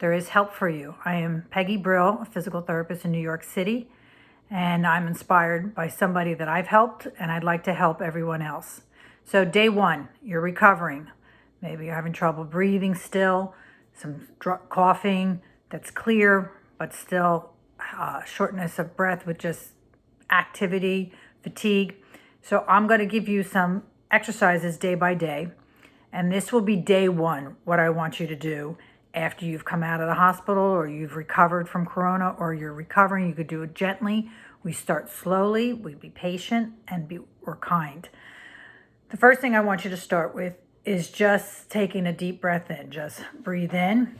there is help for you. I am Peggy Brill, a physical therapist in New York City, and I'm inspired by somebody that I've helped, and I'd like to help everyone else. So day one, you're recovering. Maybe you're having trouble breathing still, some coughing that's clear, but still shortness of breath with just activity, fatigue. So I'm going to give you some exercises day by day. And this will be day one, what I want you to do after you've come out of the hospital or you've recovered from corona or you're recovering. You could do it gently. We start slowly, we be patient, and we're kind. The first thing I want you to start with is just taking a deep breath in. Just breathe in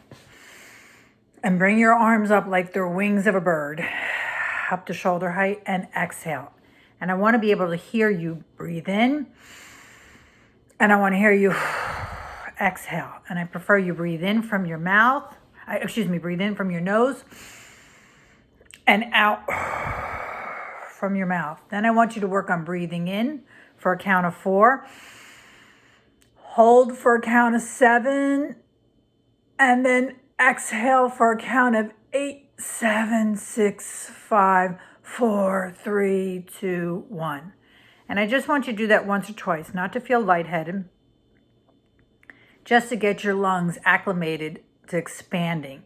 and bring your arms up like they're wings of a bird, up to shoulder height, and exhale. And I want to be able to hear you breathe in, and I want to hear you exhale. And I prefer you breathe in from your mouth, breathe in from your nose and out from your mouth. Then I want you to work on breathing in for a count of 4. Hold for a count of 7, and then exhale for a count of 8, 7, 6, 5, 4, 3, 2, 1. And I just want you to do that once or twice, not to feel lightheaded, just to get your lungs acclimated to expanding.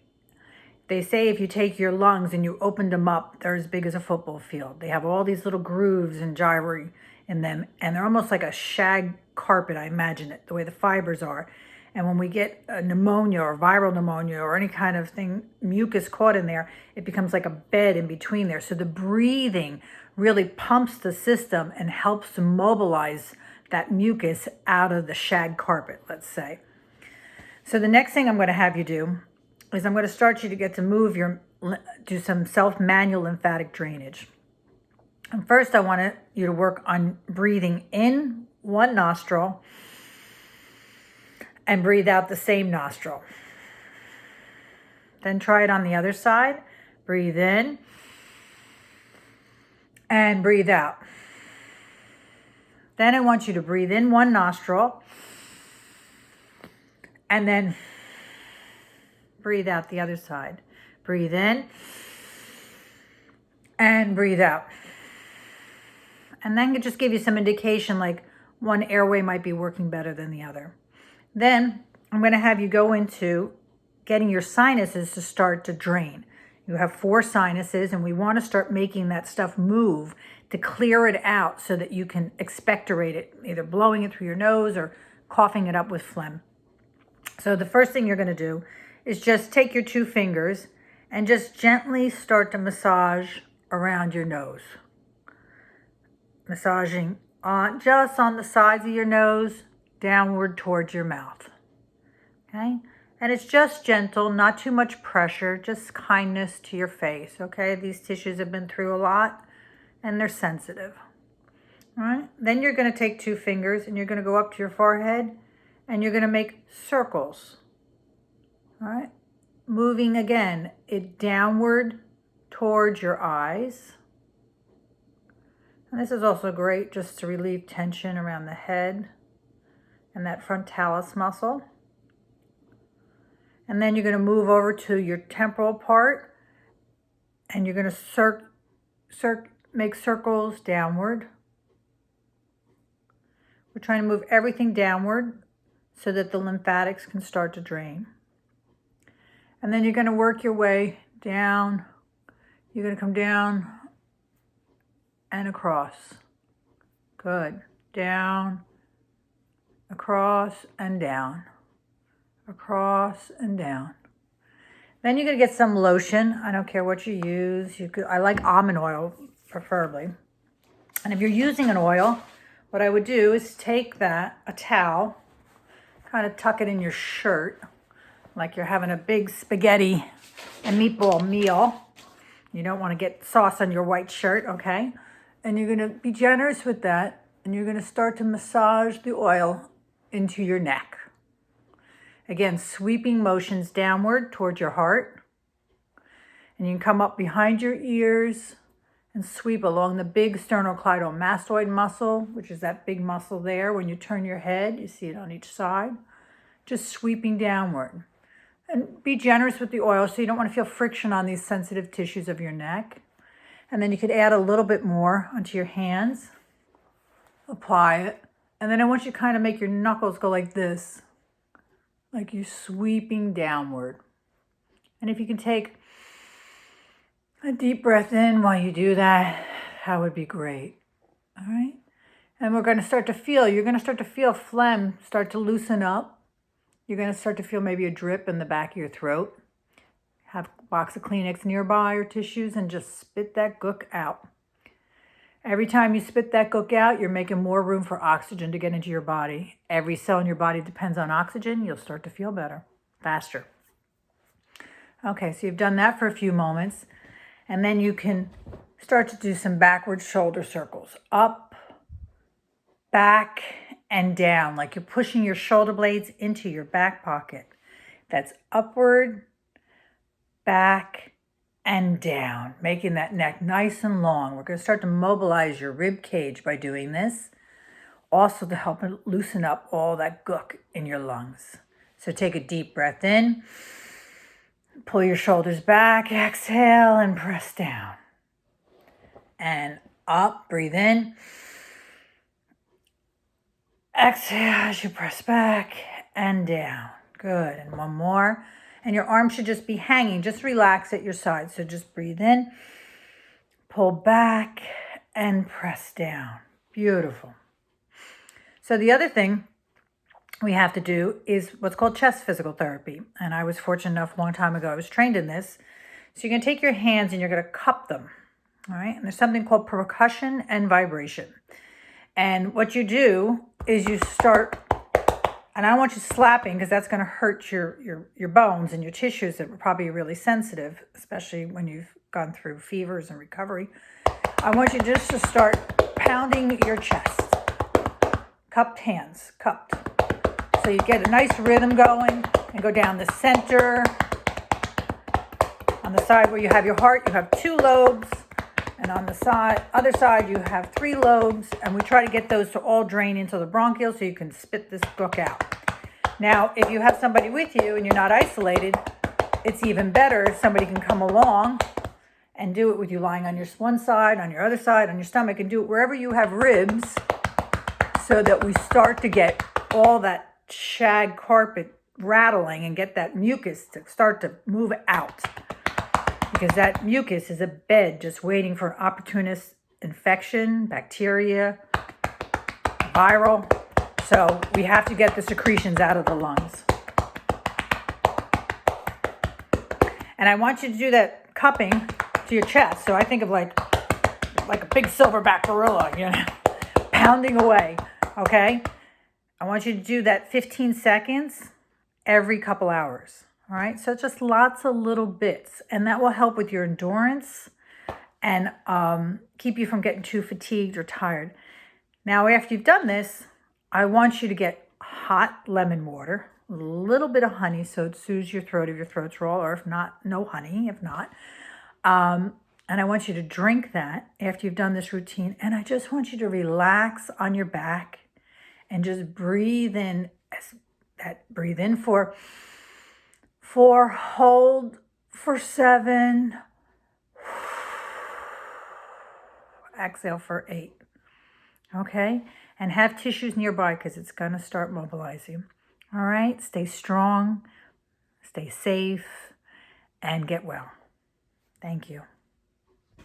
They say if you take your lungs and you opened them up, they're as big as a football field. They have all these little grooves and gyri in them, and they're almost like a shag carpet, I imagine it, the way the fibers are. And when we get a pneumonia or viral pneumonia or any kind of thing, mucus caught in there, it becomes like a bed in between there. So the breathing really pumps the system and helps to mobilize that mucus out of the shag carpet, let's say. So the next thing I'm going to have you do is I'm going to start you to get to do some self-manual lymphatic drainage. And first I want you to work on breathing in one nostril and breathe out the same nostril. Then try it on the other side. Breathe in and breathe out. Then I want you to breathe in one nostril and then breathe out the other side. Breathe in and breathe out. And then just give you some indication, like one airway might be working better than the other. Then I'm going to have you go into getting your sinuses to start to drain. You have 4 sinuses, and we want to start making that stuff move to clear it out so that you can expectorate it, either blowing it through your nose or coughing it up with phlegm. So the first thing you're going to do is just take your 2 fingers and just gently start to massage around your nose. Massaging just on the sides of your nose, downward towards your mouth. Okay? And it's just gentle, not too much pressure, just kindness to your face. Okay? These tissues have been through a lot and they're sensitive. All right? Then you're going to take 2 fingers and you're going to go up to your forehead and you're going to make circles. All right? Moving again, it downward towards your eyes. And this is also great just to relieve tension around the head and that frontalis muscle. And then you're going to move over to your temporal part and you're going to make circles downward. We're trying to move everything downward so that the lymphatics can start to drain. And then you're going to work your way down. You're going to come down and across. Good. Down, across, and down. Across and down. Then you're going to get some lotion. I don't care what you use. I like almond oil, preferably. And if you're using an oil, what I would do is take a towel, kind of tuck it in your shirt, like you're having a big spaghetti and meatball meal. You don't want to get sauce on your white shirt, okay? And you're going to be generous with that, and you're going to start to massage the oil into your neck. Again, sweeping motions downward towards your heart. And you can come up behind your ears and sweep along the big sternocleidomastoid muscle, which is that big muscle there. When you turn your head, you see it on each side. Just sweeping downward. And be generous with the oil so you don't want to feel friction on these sensitive tissues of your neck. And then you could add a little bit more onto your hands. Apply it. And then I want you to kind of make your knuckles go like this, like you're sweeping downward. And if you can take a deep breath in while you do that, that would be great. All right. And we're going to start to feel, you're going to start to feel phlegm start to loosen up. You're going to start to feel maybe a drip in the back of your throat. Have a box of Kleenex nearby or tissues and just spit that gook out. Every time you spit that gook out, you're making more room for oxygen to get into your body. Every cell in your body depends on oxygen. You'll start to feel better, faster. Okay, so you've done that for a few moments. And then you can start to do some backward shoulder circles. Up, back, and down, like you're pushing your shoulder blades into your back pocket. That's upward, back, and down, making that neck nice and long. We're going to start to mobilize your rib cage by doing this, also to help loosen up all that gook in your lungs. So take a deep breath in, pull your shoulders back, exhale, and press down. And up, breathe in. Exhale as you press back and down. Good, and one more. And your arms should just be hanging. Just relax at your side. So just breathe in, pull back, and press down. Beautiful. So the other thing we have to do is what's called chest physical therapy. And I was fortunate enough a long time ago, I was trained in this. So you're going to take your hands and you're going to cup them. All right. And there's something called percussion and vibration. And what you do is you start, and I don't want you slapping because that's going to hurt your bones and your tissues that are probably really sensitive, especially when you've gone through fevers and recovery. I want you just to start pounding your chest. Cupped hands, cupped. So you get a nice rhythm going and go down the center. On the side where you have your heart, you have 2 lobes. And on the other side, you have 3 lobes. And we try to get those to all drain into the bronchioles so you can spit this book out. Now, if you have somebody with you and you're not isolated, it's even better if somebody can come along and do it with you lying on your one side, on your other side, on your stomach, and do it wherever you have ribs so that we start to get all that shag carpet rattling and get that mucus to start to move out. Because that mucus is a bed just waiting for an opportunist infection, bacteria, viral. So we have to get the secretions out of the lungs. And I want you to do that cupping to your chest. So I think of like a big silverback gorilla, pounding away, okay? I want you to do that 15 seconds every couple hours. All right, so just lots of little bits, and that will help with your endurance and keep you from getting too fatigued or tired. Now, after you've done this, I want you to get hot lemon water, a little bit of honey so it soothes your throat if your throat's raw, or if not, no honey, if not. And I want you to drink that after you've done this routine, and I just want you to relax on your back and just breathe in. Breathe in for 4, hold for 7, exhale for 8, okay? And have tissues nearby because it's going to start mobilizing. All right, stay strong, stay safe, and get well. Thank you.